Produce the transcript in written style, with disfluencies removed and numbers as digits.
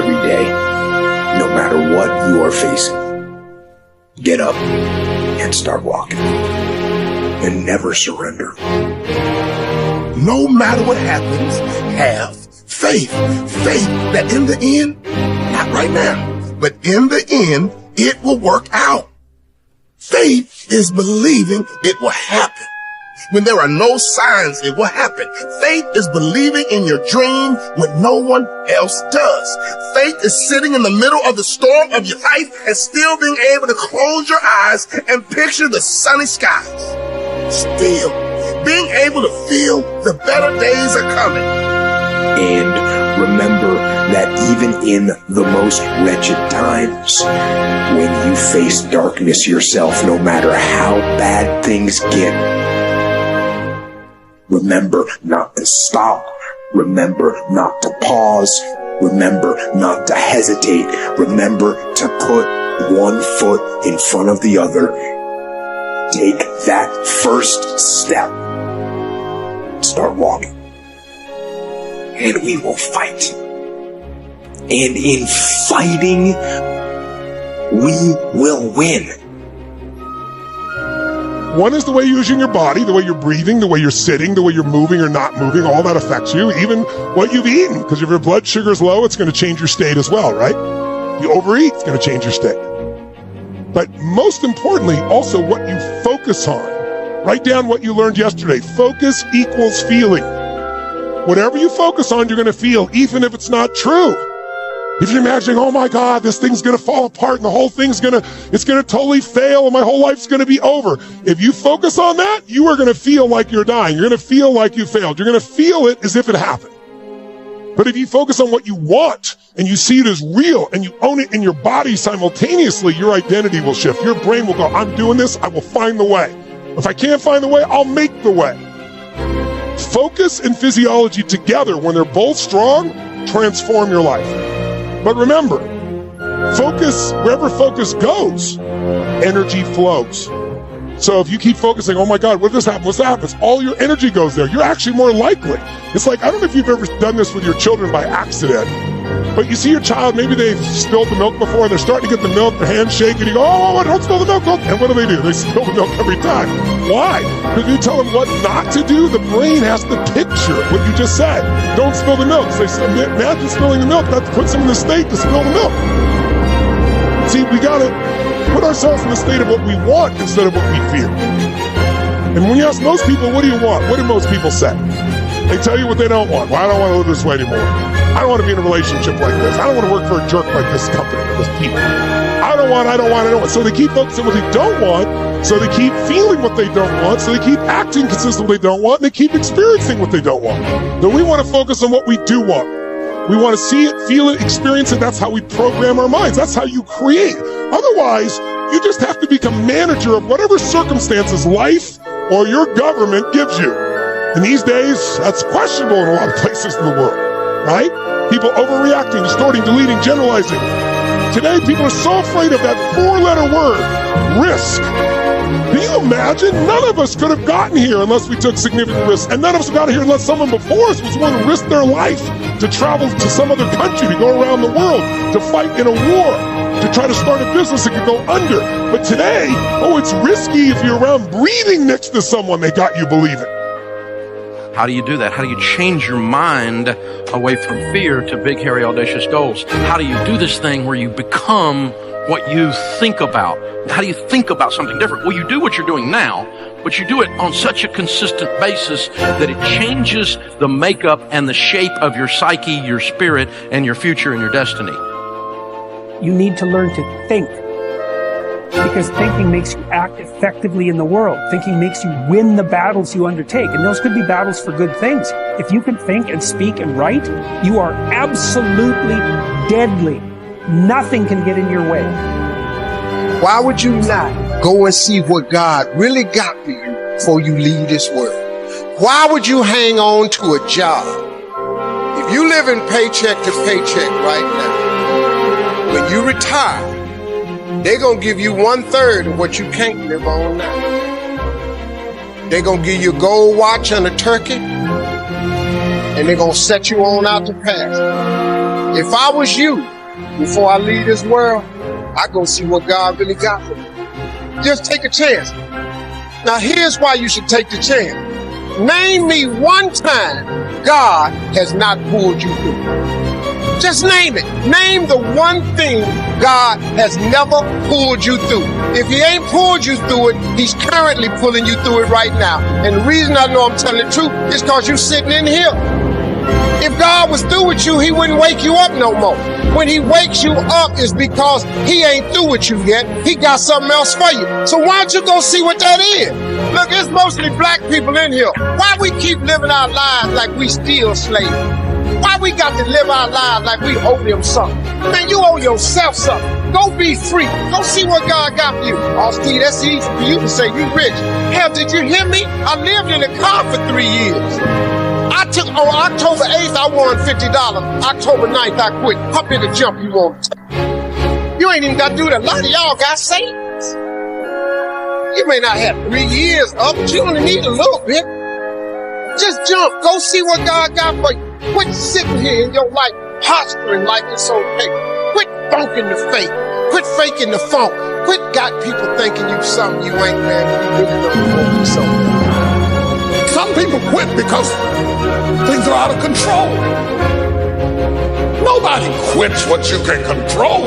every day, no matter what you are facing. Get up and start walking. And never surrender. No matter what happens, have faith. Faith that in the end, not right now, but in the end, it will work out. Faith is believing it will happen. When there are no signs, it will happen. Faith is believing in your dream when no one else does. Faith is sitting in the middle of the storm of your life and still being able to close your eyes and picture the sunny skies. Still being able to feel the better days are coming. And remember that even in the most wretched times, when you face darkness yourself, no matter how bad things get, remember not to stop. Remember not to pause. Remember not to hesitate. Remember to put one foot in front of the other. Take that first step. Start walking. And we will fight. And in fighting, we will win. One is the way you're using your body, the way you're breathing, the way you're sitting, the way you're moving or not moving. All that affects you, even what you've eaten. Because if your blood sugar is low, it's going to change your state as well, right? If you overeat, it's going to change your state. But most importantly, also what you focus on. Write down what you learned yesterday. Focus equals feeling. Whatever you focus on, you're going to feel, even if it's not true. If you're imagining, oh my God, this thing's going to fall apart and the whole thing's going to totally fail and my whole life's going to be over. If you focus on that, you are going to feel like you're dying. You're going to feel like you failed. You're going to feel it as if it happened. But if you focus on what you want and you see it as real and you own it in your body simultaneously, your identity will shift. Your brain will go, I'm doing this. I will find the way. If I can't find the way, I'll make the way. Focus and physiology together, when they're both strong, transform your life. But remember, focus, wherever focus goes, energy flows. So if you keep focusing, oh my God, what does happen? What's that happens? All your energy goes there. You're actually more likely. It's like, I don't know if you've ever done this with your children by accident, but you see your child, maybe they've spilled the milk before, and they're starting to get the milk, their hands shake, and you go, oh, don't spill the milk. And what do? They spill the milk every time. Why? Because you tell them what not to do, the brain has to picture what you just said. Don't spill the milk. So they imagine spilling the milk. That puts them in the state to spill the milk. See, we got to put ourselves in the state of what we want instead of what we fear. And when you ask most people, what do you want? What do most people say? They tell you what they don't want. Well, I don't want to live this way anymore. I don't want to be in a relationship like this. I don't want to work for a jerk like this company or this people. I don't want. So they keep focusing on what they don't want. So they keep feeling what they don't want. So they keep acting consistent with what they don't want. And they keep experiencing what they don't want. Then we want to focus on what we do want. We want to see it, feel it, experience it. That's how we program our minds. That's how you create. Otherwise, you just have to become manager of whatever circumstances life or your government gives you. And these days, that's questionable in a lot of places in the world, right? People overreacting, distorting, deleting, generalizing. Today, people are so afraid of that four-letter word, risk. Can you imagine? None of us could have gotten here unless we took significant risks. And none of us got here unless someone before us was willing to risk their life to travel to some other country, to go around the world, to fight in a war, to try to start a business that could go under. But today, it's risky if you're around breathing next to someone they got you believing. How do you do that? How do you change your mind away from fear to big, hairy, audacious goals? How do you do this thing where you become what you think about? How do you think about something different? Well, you do what you're doing now, but you do it on such a consistent basis that it changes the makeup and the shape of your psyche, your spirit, and your future and your destiny. You need to learn to think, because thinking makes you act effectively in the world. Thinking makes you win the battles you undertake, and those could be battles for good things. If you can think and speak and write, you are absolutely deadly. Nothing can get in your way. Why would you not go and see what God really got for you before you leave this world? Why would you hang on to a job? If you live in paycheck to paycheck right now, when you retire, they're going to give you 1/3 of what you can't live on now. They're going to give you a gold watch and a turkey, and they're going to set you on out to pasture. If I was you, before I leave this world, I go see what God really got for me. Just take a chance. Now here's why you should take the chance. Name me one time God has not pulled you through. Just name it. Name the one thing God has never pulled you through. If he ain't pulled you through it, he's currently pulling you through it right now. And the reason I know I'm telling the truth is because you're sitting in here. If God was through with you, he wouldn't wake you up no more. When he wakes you up, it's because he ain't through with you yet. He got something else for you. So why don't you go see what that is? Look, it's mostly black people in here. Why we keep living our lives like we still slaves? Why we got to live our lives like we owe them something? Man, you owe yourself something. Go be free. Go see what God got for you. Oh, Steve, that's easy for you to say you rich. Hell, did you hear me? I lived in a car for 3 years. On October 8th, I won $50. October 9th, I quit. How big a jump you want to take? You ain't even got to do that. A lot of y'all got savings. You may not have 3 years up, but you only need a little bit. Just jump. Go see what God got for you. Quit sitting here in your life posturing like it's okay. Quit funking the fake. Quit faking the funk. Quit got people thinking you something you ain't, man. You really don't know something. Some people quit because things are out of control. Nobody quits what you can control.